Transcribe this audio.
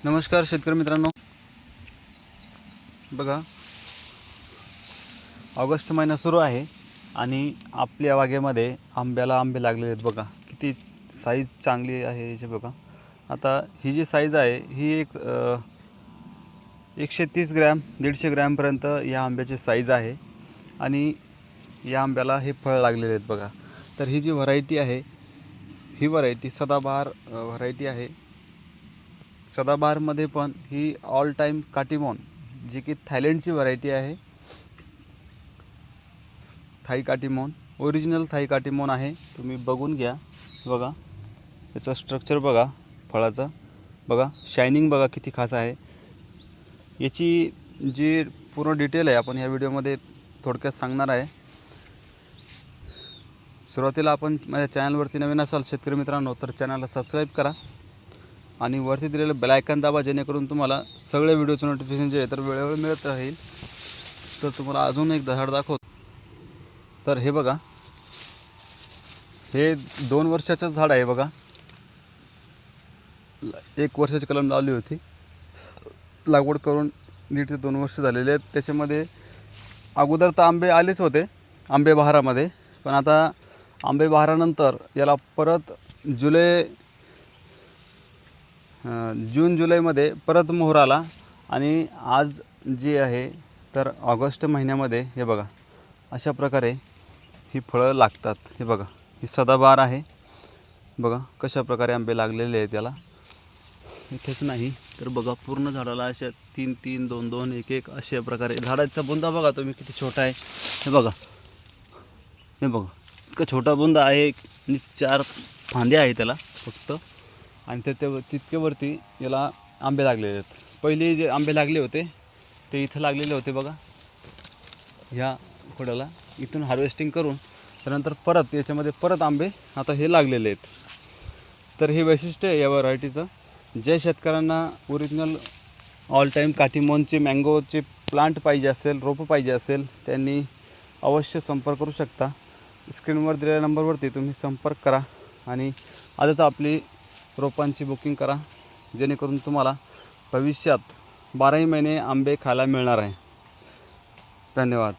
नमस्कार शेतकरी मित्रांनो, बघा ऑगस्ट महिना सुरू आहे आणि आपल्या बागेमध्ये आंब्याला आंबे लागलेले आहेत। बघा किती साईज चांगली आहे याची। बघा आता ही जी साईज आहे ही एक 130 ग्रॅम 150 ग्रॅमपर्यंत या आंब्याची साईज आहे आणि या आंब्याला हे फळ लागलेले आहेत। बघा तर ही जी व्हरायटी आहे ही व्हरायटी सदाबहार व्हरायटी आहे। सदाबहारमध्ये पण ही ऑल टाईम काटीमोन जी की थायलंडची व्हरायटी आहे। Thai Katimon original Thai Katimon आहे, तुम्ही बघून घ्या। बघा याचं स्ट्रक्चर बघा, फळाचं बघा, शायनिंग बघा किती खास आहे। याची जी पूर्ण डिटेल आहे आपण या व्हिडिओमध्ये थोडक्यात सांगणार आहे। सुरुवातीला आपण माझ्या चॅनलवरती नवीन असाल शेतकरी मित्रांनो तर चॅनलला सबस्क्राईब करा आणि वरती दिलेलं बेल आयकॉन दाबा, जेणेकरून तुम्हाला सगळे व्हिडिओचं नोटिफिकेशन जे आहे तर वेळेवर मिळत राहील। तर तुम्हाला अजून एक झाड दाखवतो। तर हे बघा, हे 2 वर्षाचं झाड आहे। बघा 1 वर्षाची कलम लावली होती, लागवड करून 1.5 ते 2 वर्ष झालेले आहेत। त्याच्यामध्ये अगोदर तर आंबे आलेच होते आंबे बहारामध्ये, पण आता आंबे बहारानंतर याला परत जून जुलैमध्ये परत मोहर आला आणि आज जे आहे तर ऑगस्ट महिन्यामध्ये हे बघा अशा प्रकारे ही फळं लागतात। हे बघा ही सदाबहार आहे। बघा कशा प्रकारे आंबे लागलेले आहेत याला। इथेच नाही तर बघा पूर्ण झाडाला अशा 3-3 2-2 1-1 अशा प्रकारे झाडाचा बुंदा बघा तुम्ही किती छोटा आहे। हे बघा इतका छोटा बुंदा आहे आणि 4 फांद्या आहेत त्याला फक्त, आणि तितक्यावरती याला आंबे लागलेले आहेत। पहिले जे आंबे लागले होते ते इथं लागलेले होते बघा ह्या खोडाला, इथून हार्वेस्टिंग करून त्यानंतर परत याच्यामध्ये परत आंबे आता हे लागलेले आहेत। तर हे वैशिष्ट्य आहे या व्हरायटीचं। ज्या शेतकऱ्यांना ओरिजिनल ऑल टाईम काटीमोनचे मँगोचे प्लांट पाहिजे असेल, रोपं पाहिजे असेल, त्यांनी अवश्य संपर्क करू शकता। स्क्रीनवर दिलेल्या नंबरवरती तुम्ही संपर्क करा आणि आजच आपली रोपांची बुकिंग करा, जेणेकरून तुम्हाला भविष्यात 12ही महिने आंबे खायला मिळणार आहे। धन्यवाद।